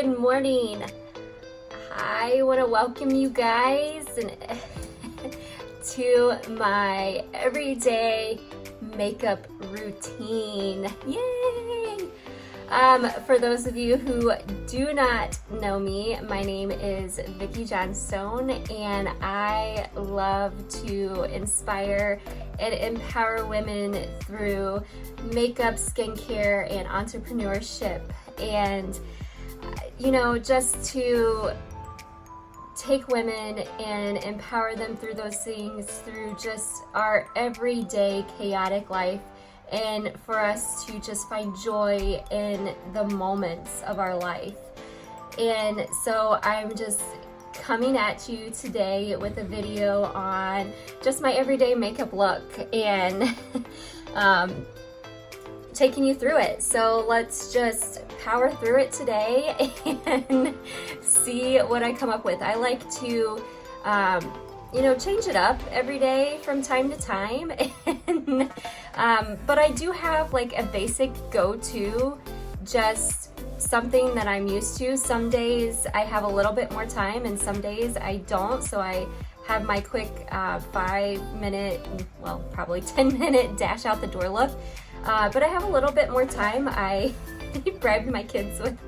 good morning. I want to welcome you guys to my everyday makeup routine. Yay! For those of you who do not know me, my name is Vicki Johnstone, and I love to inspire and empower women through makeup, skincare, and entrepreneurship. And just to take women and empower them through those things, through just our everyday chaotic life, and for us to just find joy in the moments of our life. And so I'm just coming at you today with a video on just my everyday makeup look and taking you through it. So let's just power through it today and see what I come up with. I like to change it up every day from time to time, and but I do have like a basic go-to, just something that I'm used to. Some days I have a little bit more time and some days I don't, so I have my quick 5-minute, well, probably 10-minute dash out the door look. But I have a little bit more time. I bribed my kids with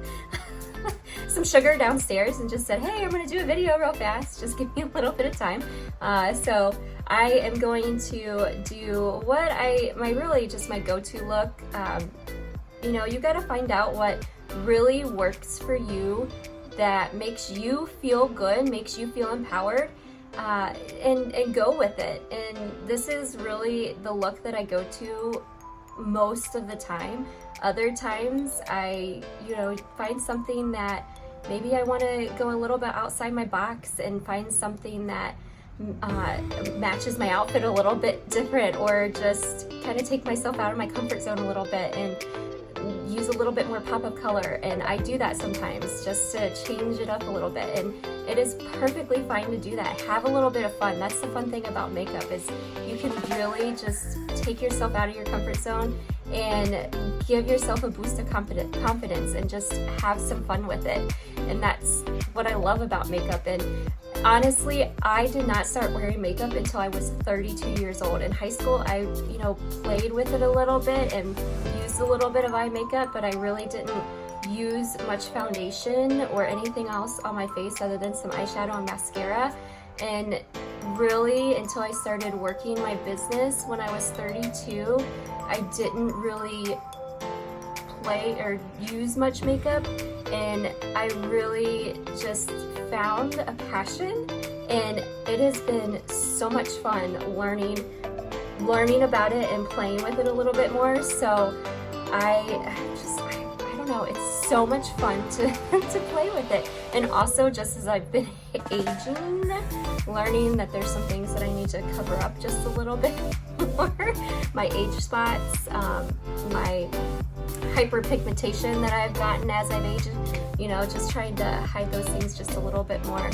some sugar downstairs and just said, hey, I'm gonna do a video real fast. Just give me a little bit of time. So I am going to do what my go-to look. You gotta find out what really works for you, that makes you feel good, makes you feel empowered, and go with it. And this is really the look that I go to most of the time. Other times I find something that maybe I want to go a little bit outside my box and find something that matches my outfit a little bit different, or just kind of take myself out of my comfort zone a little bit and use a little bit more pop of color. And I do that sometimes just to change it up a little bit, and it is perfectly fine to do that. Have a little bit of fun. That's the fun thing about makeup, is you can really just take yourself out of your comfort zone and give yourself a boost of confidence and just have some fun with it. And that's what I love about makeup. And honestly, I did not start wearing makeup until I was 32 years old. In high school, I played with it a little bit and used a little bit of eye makeup, but I really didn't use much foundation or anything else on my face other than some eyeshadow and mascara. And really, until I started working my business when I was 32, I didn't really play or use much makeup, and I really just found a passion, and it has been so much fun learning about it and playing with it a little bit more. So I don't know, it's so much fun to play with it. And also, just as I've been aging, learning that there's some things that I need to cover up just a little bit more. My age spots, my hyperpigmentation that I've gotten as I've aged, just trying to hide those things just a little bit more.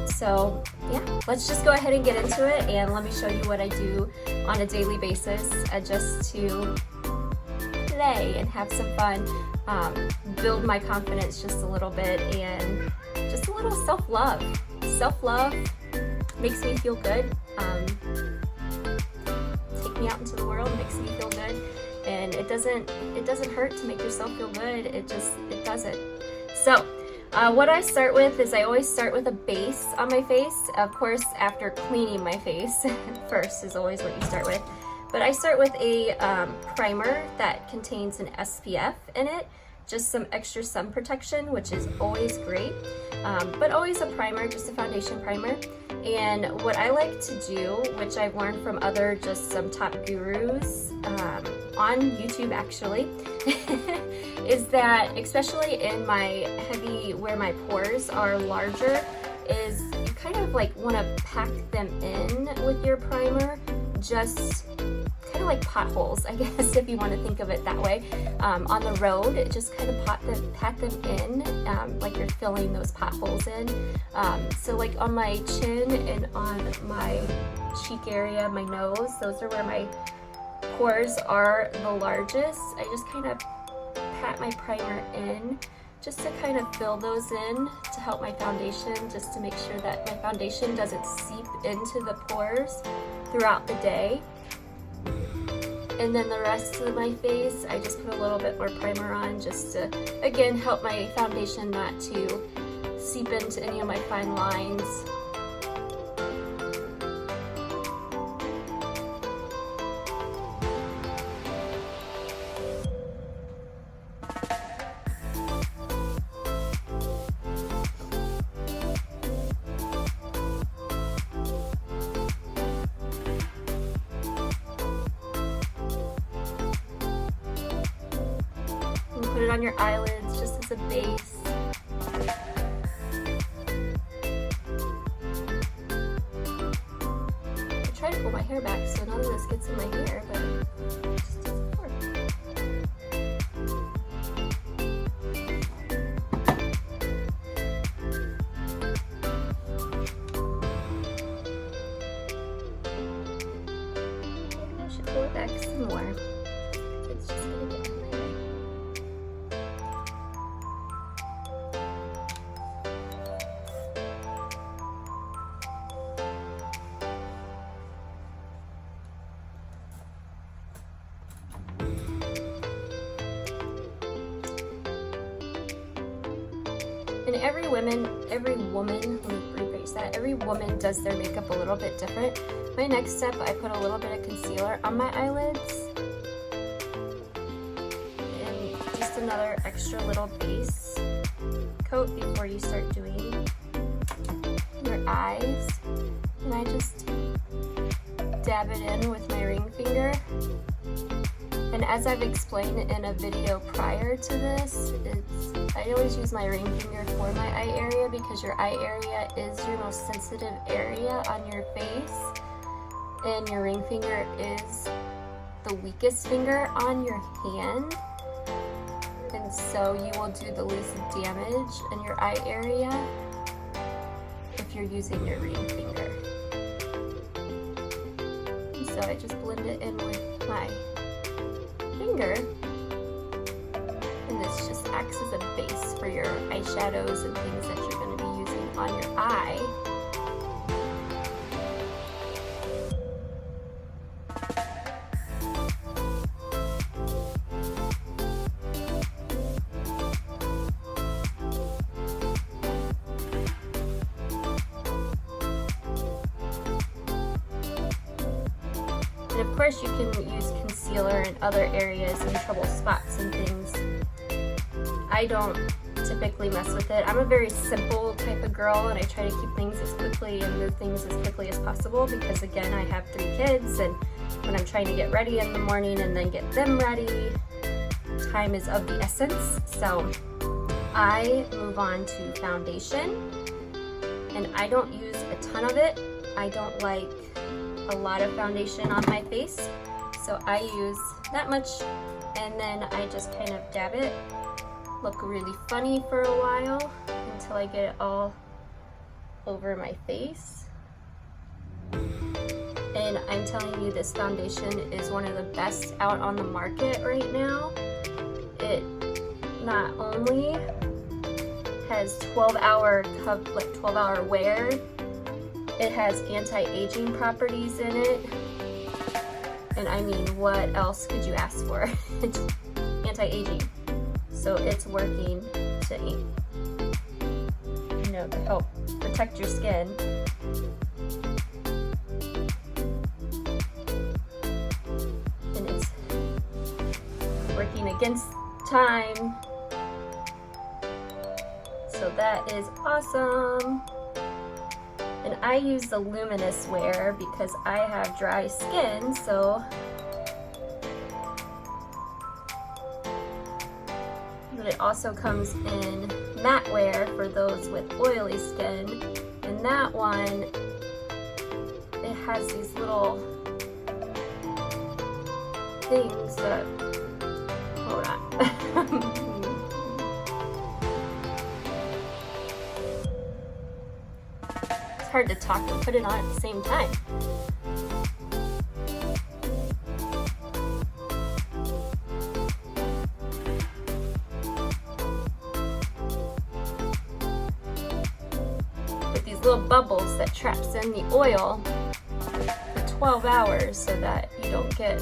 So yeah, let's just go ahead and get into it, and let me show you what I do on a daily basis, just to play and have some fun, build my confidence just a little bit, and just a little self-love. Self-love makes me feel good. Take me out into the world, makes me feel good, and it doesn't hurt to make yourself feel good. It doesn't. So what I start with is I always start with a base on my face. Of course, after cleaning my face first is always what you start with. But I start with a primer that contains an SPF in it, just some extra sun protection, which is always great. But always a primer, just a foundation primer. And what I like to do, which I've learned from just some top gurus on YouTube actually, is that especially in my where my pores are larger, is you kind of like want to pack them in with your primer, just kind of like potholes, I guess, if you want to think of it that way. On the road, just kind of pat them in, like you're filling those potholes in. So like on my chin and on my cheek area, my nose, those are where my pores are the largest. I just kind of pat my primer in just to kind of fill those in to help my foundation, just to make sure that my foundation doesn't seep into the pores throughout the day. And then the rest of my face, I just put a little bit more primer on just to, again, help my foundation not to seep into any of my fine lines. Put it on your eyelids just as a base. I try to pull my hair back so none of this gets in my hair, but it just doesn't work. Maybe I should pull it back some more. It's just gonna get in my way. And every woman, let me rephrase that, every woman does their makeup a little bit different. My next step, I put a little bit of concealer on my eyelids. And just another extra little base coat before you start doing your eyes. And I just dab it in with my ring finger. And as I've explained in a video prior to this, I always use my ring finger for my eye area because your eye area is your most sensitive area on your face, and your ring finger is the weakest finger on your hand, and so you will do the least damage in your eye area if you're using your ring finger. And so I just blend it in with my finger, and this just acts as a base for your eyeshadows and things that you're going to be using on your eye. And of course you can use concealer in other areas and trouble spots and things. I don't typically mess with it. I'm a very simple type of girl, and I try to keep things as quickly and move things as quickly as possible because, again, I have 3 kids, and when I'm trying to get ready in the morning and then get them ready, time is of the essence. So I move on to foundation, and I don't use a ton of it. I don't like a lot of foundation on my face, so I use that much, and then I just kind of dab it, look really funny for a while until I get it all over my face. And I'm telling you, this foundation is one of the best out on the market right now. It not only has 12-hour wear, it has anti-aging properties in it. And I mean, what else could you ask for? It's anti-aging. So it's working to, to help protect your skin. And it's working against time. So that is awesome. And I use the luminous wear because I have dry skin, so but it also comes in matte wear for those with oily skin. And that one, it has these little things that, hold on. It's hard to talk and put it on at the same time. little bubbles that traps in the oil for 12 hours so that you don't get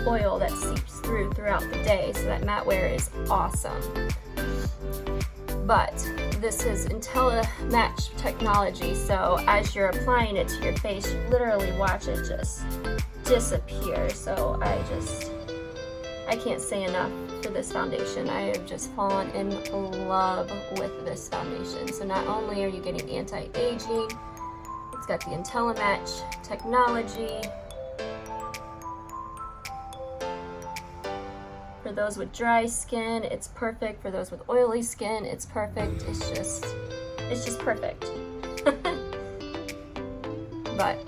oil that seeps throughout the day. So that matte wear is awesome. But this is IntelliMatch technology, so as you're applying it to your face, you literally watch it just disappear. So I can't say enough for this foundation. I have just fallen in love with this foundation. So not only are you getting anti-aging, it's got the IntelliMatch technology. For those with dry skin, it's perfect. For those with oily skin, it's perfect. It's just perfect. But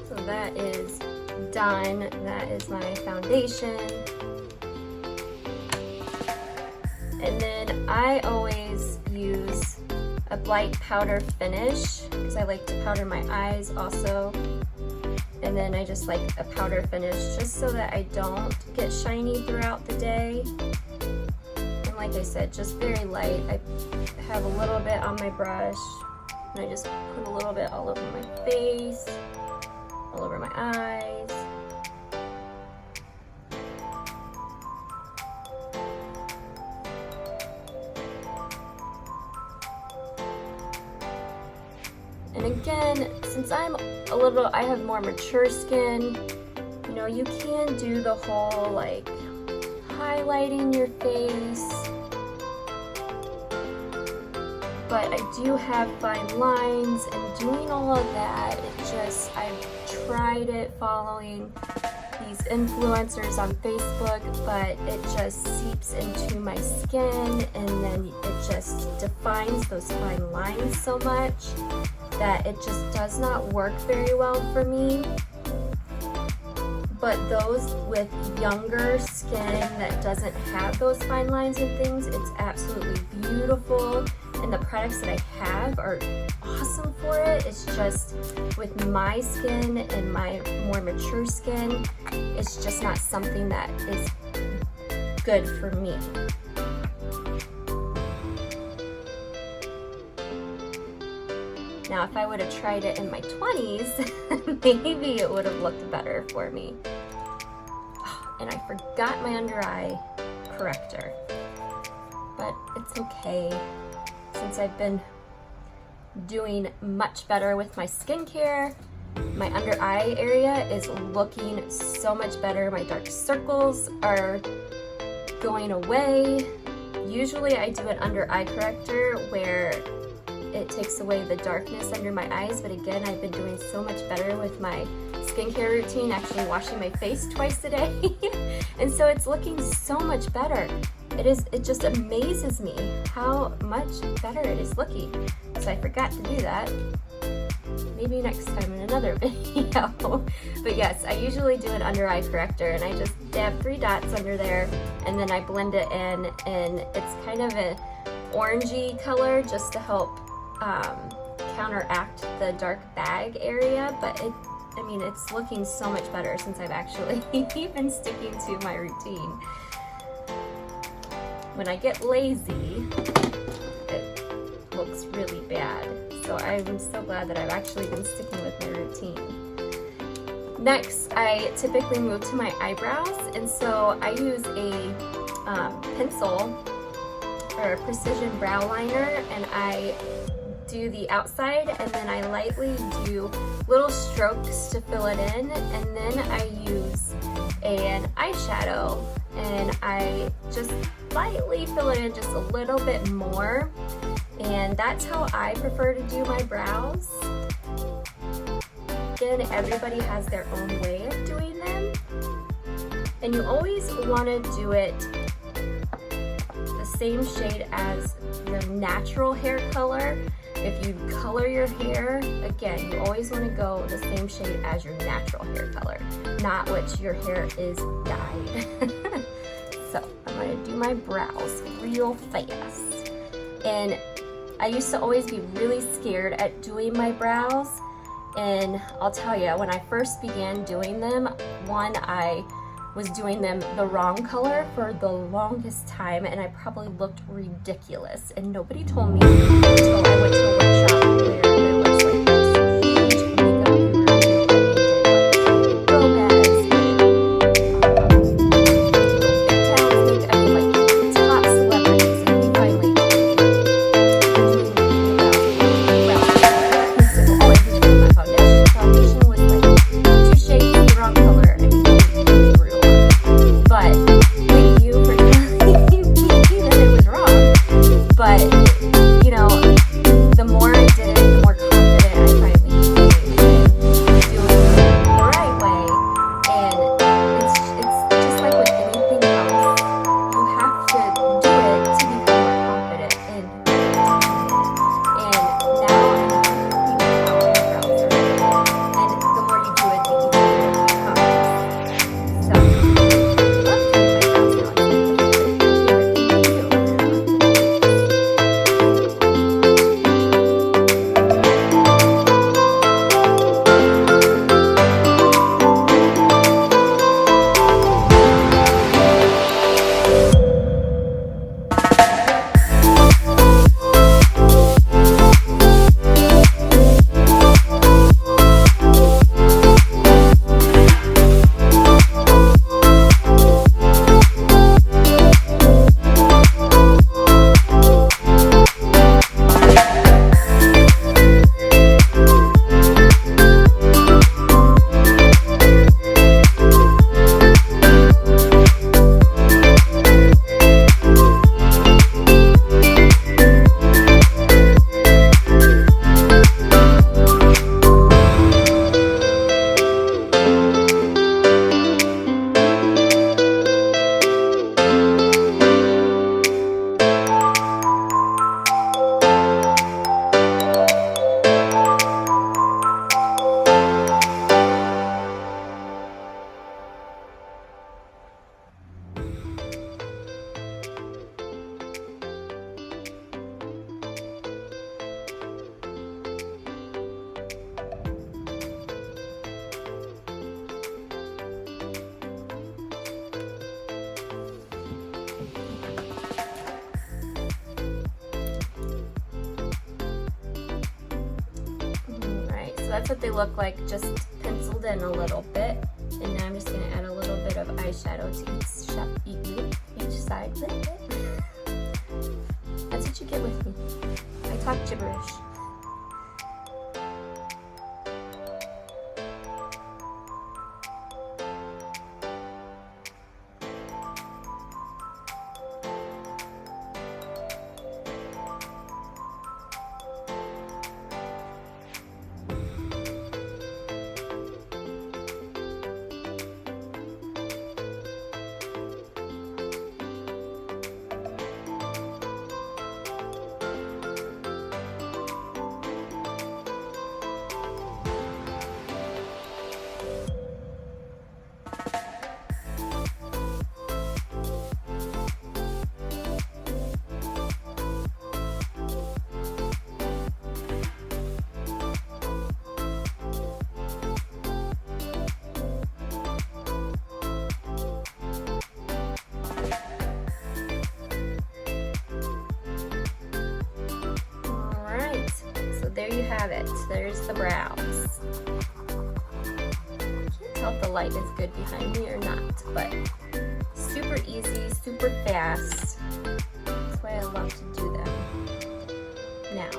so that is done. That is my foundation. And then I always use a light powder finish because I like to powder my eyes also. And then I just like a powder finish just so that I don't get shiny throughout the day. And like I said, just very light. I have a little bit on my brush and I just put a little bit all over my face, all over my eyes. And again, since I have more mature skin, you know, you can do the whole like highlighting your face, but I do have fine lines, and doing all of that, I've tried it following these influencers on Facebook, but it just seeps into my skin, and then it just defines those fine lines so much that it just does not work very well for me. But those with younger skin that doesn't have those fine lines and things, it's absolutely beautiful. And the products that I have are awesome for it. It's just with my skin and my more mature skin, it's just not something that is good for me. Now, if I would have tried it in my 20s, maybe it would have looked better for me. Oh, and I forgot my under eye corrector, but it's okay since I've been doing much better with my skincare. My under eye area is looking so much better. My dark circles are going away. Usually I do an under eye corrector where it takes away the darkness under my eyes, but again, I've been doing so much better with my skincare routine, actually washing my face twice a day. And so it's looking so much better. It just amazes me how much better it is looking. So I forgot to do that. Maybe next time in another video. But yes, I usually do an under eye corrector, and I just dab 3 dots under there, and then I blend it in, and it's kind of an orangey color just to help counteract the dark bag area. But it's looking so much better since I've actually been sticking to my routine. When I get lazy, it looks really bad. So I'm so glad that I've actually been sticking with my routine. Next, I typically move to my eyebrows, and so I use a pencil or a precision brow liner, and I do the outside, and then I lightly do little strokes to fill it in, and then I use an eyeshadow, and I just lightly fill it in just a little bit more. And that's how I prefer to do my brows. Again, everybody has their own way of doing them, and you always want to do it the same shade as your natural hair color. If you color your hair, again, you always want to go the same shade as your natural hair color, not what your hair is dyed. So I'm going to do my brows real fast. And I used to always be really scared at doing my brows, and I'll tell you, when I first began doing them, one, I was doing them the wrong color for the longest time, and I probably looked ridiculous. And nobody told me until I went to a workshop where there was like this huge makeup guru who did like Gomez and Big Towns makeup, I mean like top celebrities, and he finally doing so all I did with my foundation was like 2 shades the wrong color. I mean, but thank you for telling me that it was wrong. But, you know, the more I did it, the more confident I finally became in doing it the right way. And it's just like with anything else, you have to do it to become more confident in doing it. And now I'm happy with how my brows are. And the more you do it, the easier it becomes. So, that's what they look like, just penciled in a little bit. And now I'm just going to add a little bit of eyeshadow to each side. That's what you get with me. I talk gibberish. There you have it. There's the brows. Can't tell if the light is good behind me or not, but super easy, super fast. That's why I love to do them. Now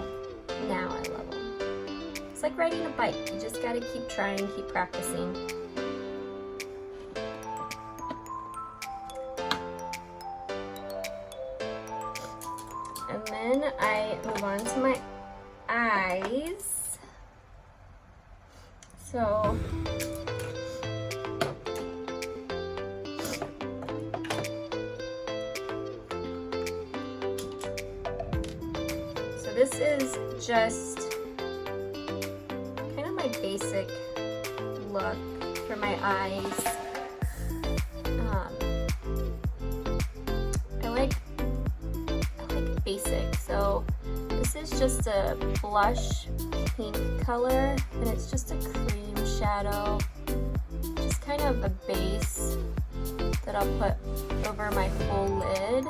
I love them. It's like riding a bike. You just gotta keep trying, keep practicing. And then I move on to my eyes. So this is just kind of my basic look for my eyes. I like basic, so this is just a blush pink color, and it's just a cream shadow, just kind of a base that I'll put over my full lid.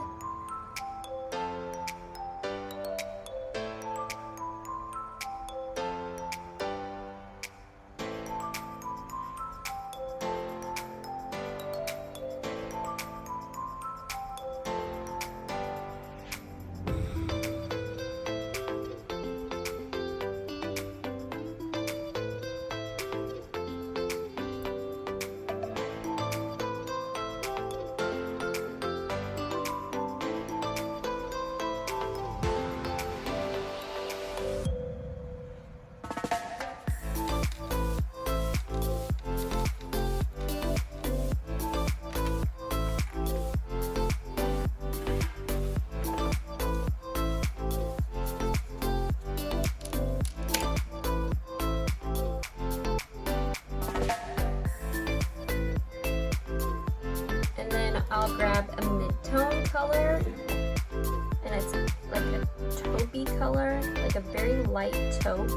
I'll grab a mid-tone color, and it's like a taupey color, like a very light taupe.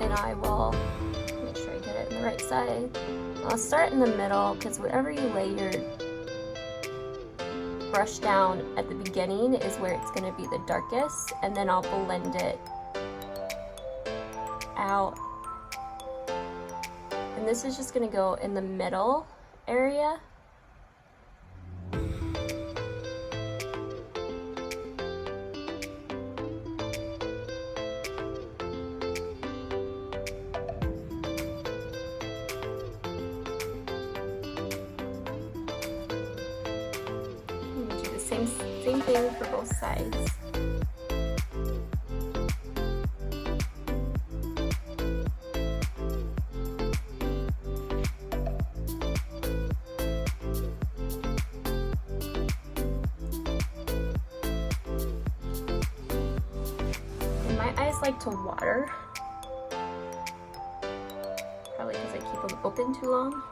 And I will make sure I get it in the right side. I'll start in the middle, because wherever you lay your brush down at the beginning is where it's going to be the darkest, and then I'll blend it out. And this is just going to go in the middle area. And do the same thing for both sides. Like to water, probably because I keep them open too long.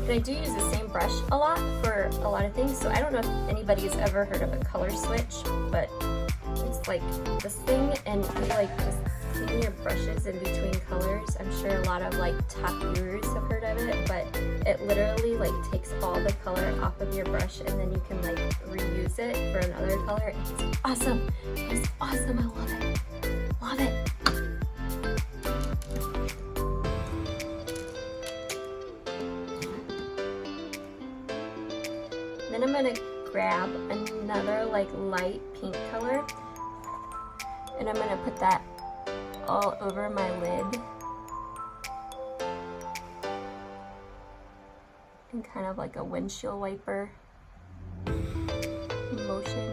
But I do use the same brush a lot for a lot of things, so I don't know if anybody's ever heard of a color switch, but it's like this thing, and you like just clean your brushes in between colors. I'm sure a lot of like tattooers have heard of it, but it literally like takes all the color off of your brush, and then you can like reuse it for another color. It's awesome. It's awesome. I love it. Love it. Then I'm gonna grab another like light pink color, and I'm gonna put that all over my lid and kind of like a windshield wiper motion.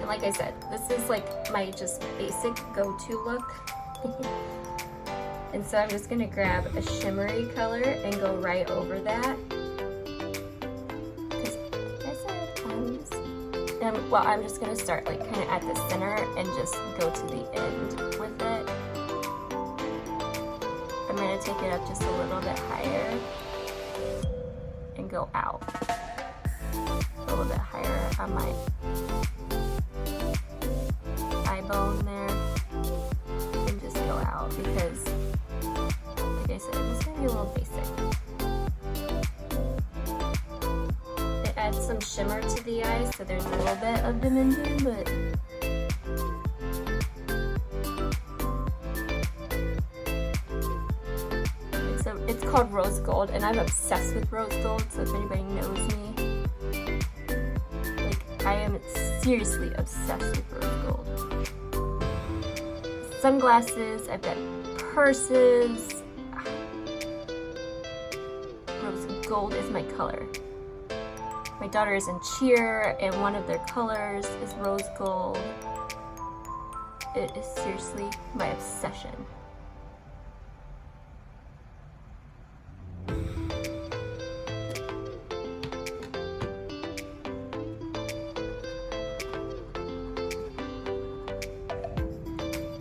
Like I said, this is like my just basic go-to look. And so I'm just gonna grab a shimmery color and go right over that. Because like I said, I'm just gonna start like kind of at the center and just go to the end with it. I'm gonna take it up just a little bit higher and go out. a little bit higher on my eye bone there and just go out because, like I said, it's gonna be a little basic. It adds some shimmer to the eyes, so there's a little bit of dimension, but it's called rose gold, and I'm obsessed with rose gold, so if anybody knows me, like, I am seriously obsessed with rose gold. Sunglasses, I've got purses. Rose gold is my color. My daughter is in cheer, and one of their colors is rose gold. It is seriously my obsession.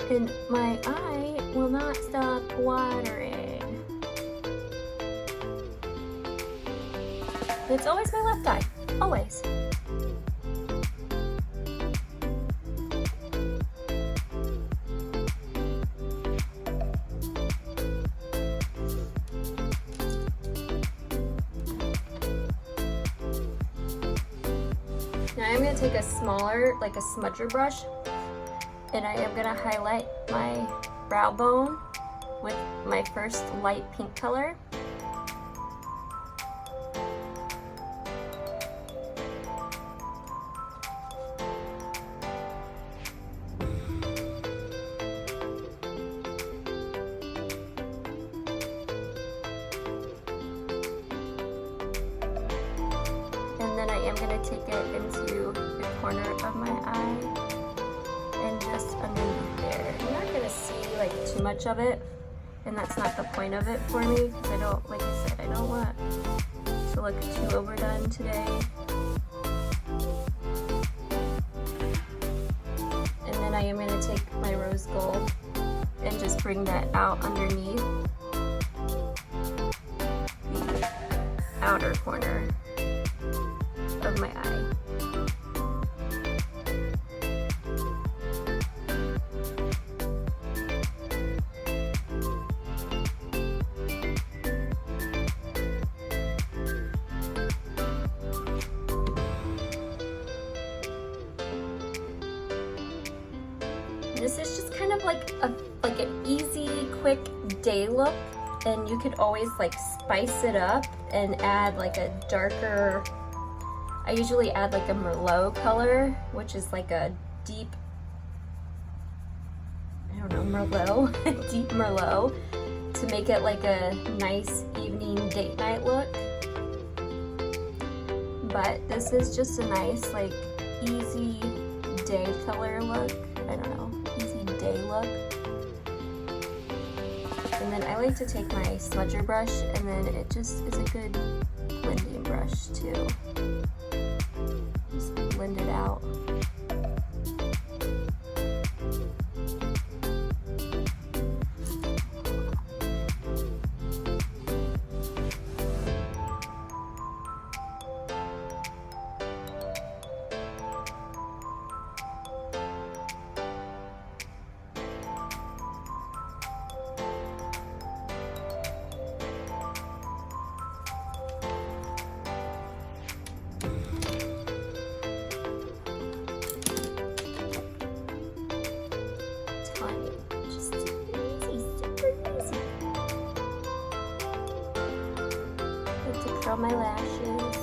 And my eye will not stop watering. It's always my left eye, always. Now I'm going to take a smaller, like a smudger brush, and I am going to highlight my brow bone with my first light pink color. And then I am going to take it into the corner of my eye and just underneath there. You're not going to see like too much of it, and that's not the point of it for me, because I don't, like I said, I don't want to look too overdone today. And then I am going to take my rose gold and just bring that out underneath the outer corner of my eye. This is just kind of like an easy, quick day look, and you could always like spice it up and add like a darker, I usually add like a Merlot color, which is like a deep, I don't know, Merlot, deep Merlot, to make it like a nice evening date night look. But this is just a nice like easy day color look. I don't know, easy day look. And then I like to take my smudger brush, and then it just is a good blending brush too. Just blend it out. Just easy, super easy. I like to curl my lashes.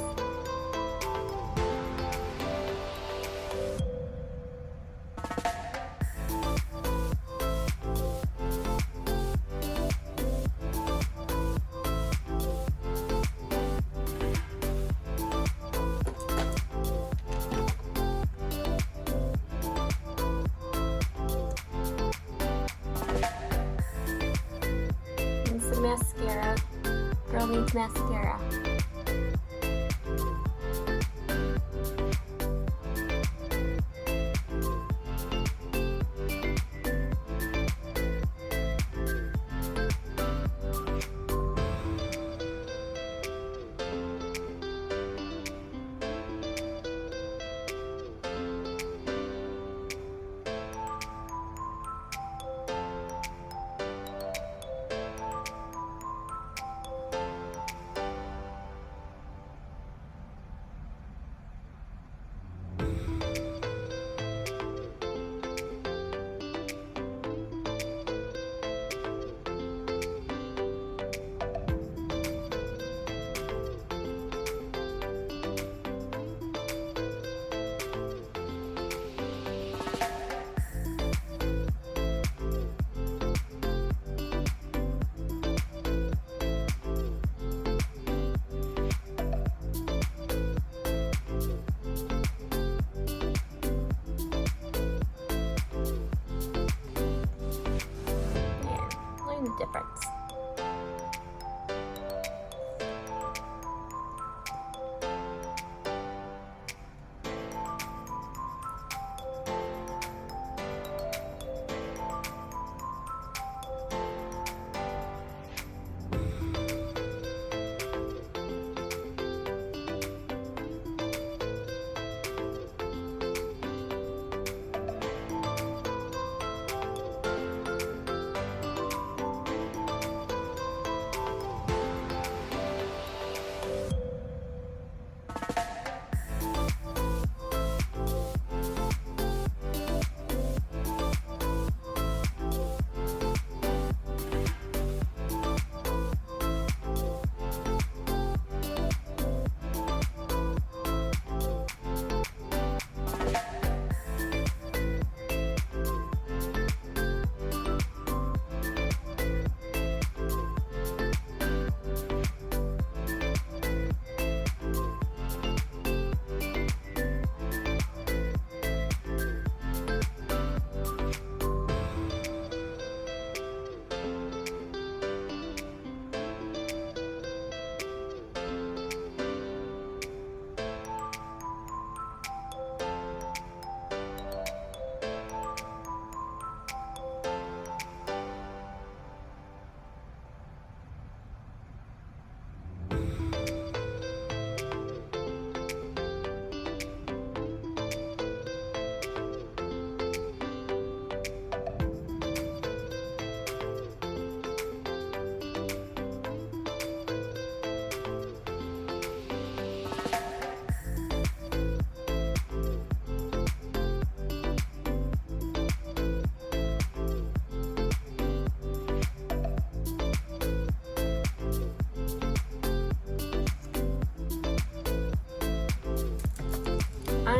Mascara. Girl needs mascara.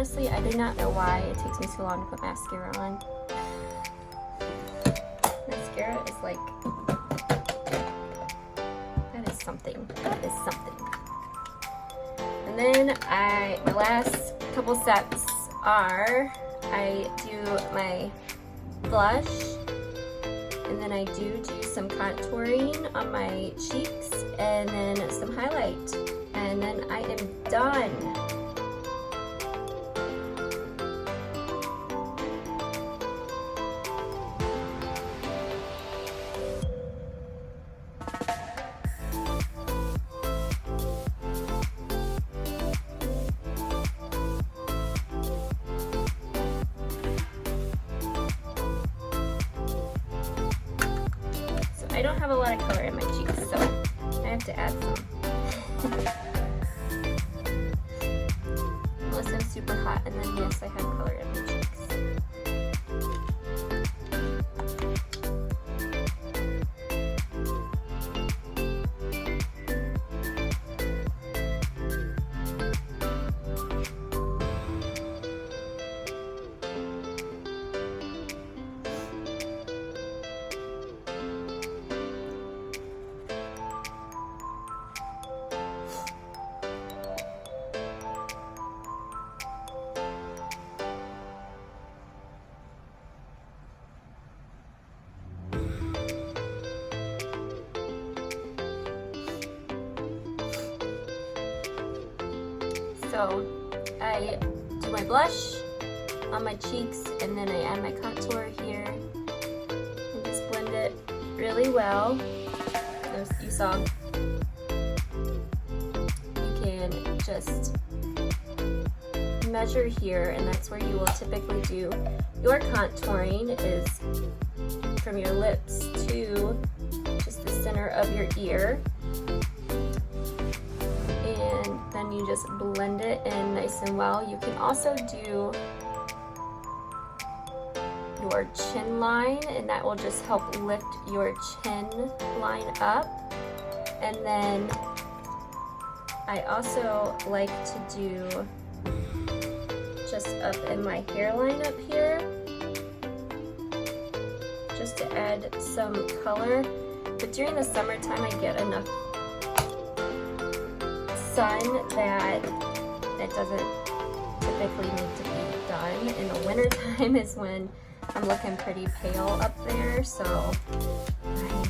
honestly, I do not know why it takes me so long to put mascara on. Mascara is like, that is something. That is something. And then the last couple steps are, I do my blush, and then I do some contouring on my cheeks, and then some highlight, and then I am done. I don't have a lot of color in my cheeks, so I have to add some. Unless I'm super hot, and then yes, I have color in my cheeks. So I do my blush on my cheeks, and then I add my contour here and just blend it really well. As you saw, you can just measure here, and that's where you will typically do your contouring, is from your lips to just the center of your ear. Then you just blend it in nice and well. You can also do your chin line, and that will just help lift your chin line up. And then I also like to do just up in my hairline up here, just to add some color. But during the summertime, I get enough sun that doesn't typically need to be done. In the winter time is when I'm looking pretty pale up there, so I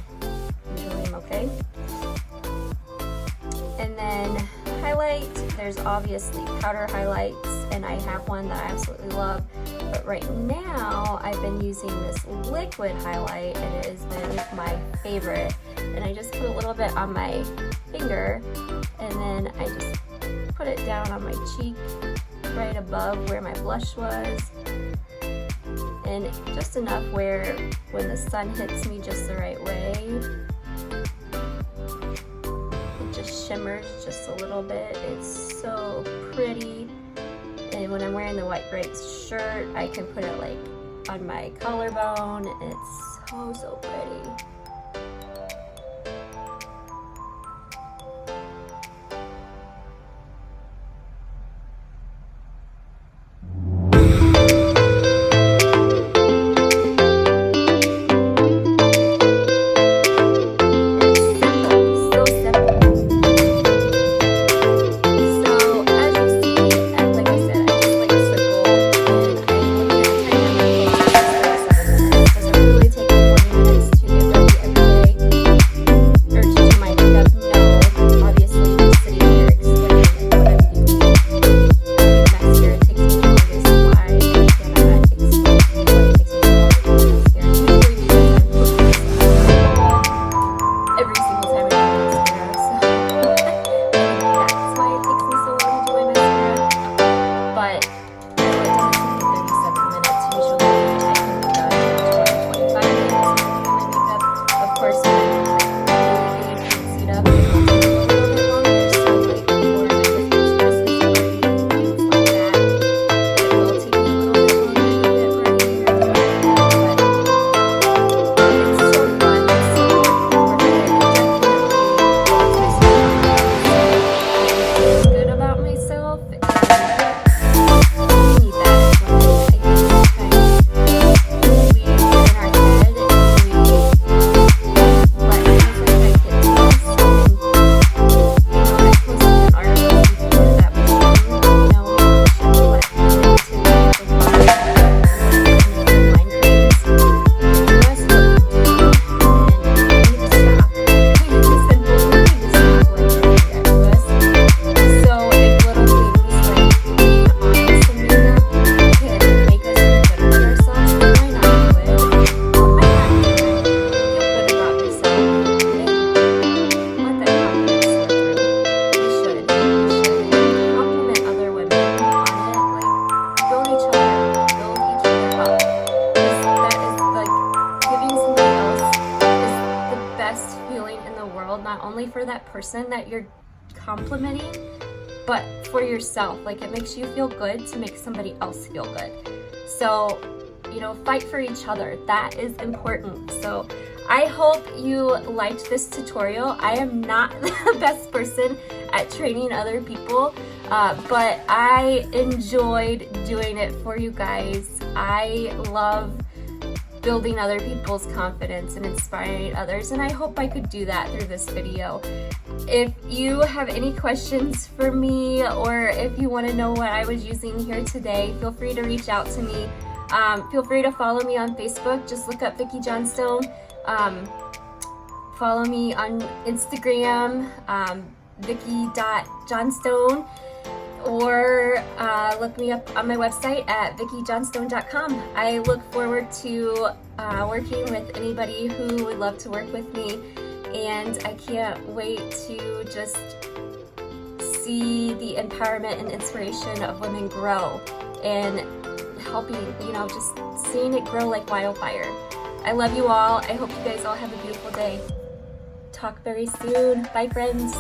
usually am okay. And then highlight, there's obviously powder highlights, and I have one that I absolutely love, but right now I've been using this liquid highlight, and it has been my favorite. And I just put a little bit on my finger, and then I just put it down on my cheek right above where my blush was, and just enough where when the sun hits me just the right way, it just shimmers just a little bit. It's so pretty. And when I'm wearing the white drapes shirt, I can put it like on my collarbone, and it's so pretty. person that you're complimenting, but for yourself. Like, it makes you feel good to make somebody else feel good. So, you know, fight for each other. That is important. So I hope you liked this tutorial. I am not the best person at training other people, but I enjoyed doing it for you guys. I love building other people's confidence and inspiring others, and I hope I could do that through this video. If you have any questions for me, or if you want to know what I was using here today, feel free to reach out to me. Feel free to follow me on Facebook. Just look up Vicki Johnstone. Follow me on Instagram, Vicki.Johnstone, or look me up on my website at VickiJohnstone.com. I look forward to working with anybody who would love to work with me, and I can't wait to just see the empowerment and inspiration of women grow, and helping, you know, just seeing it grow like wildfire. I love you all. I hope you guys all have a beautiful day. Talk very soon. Bye, friends.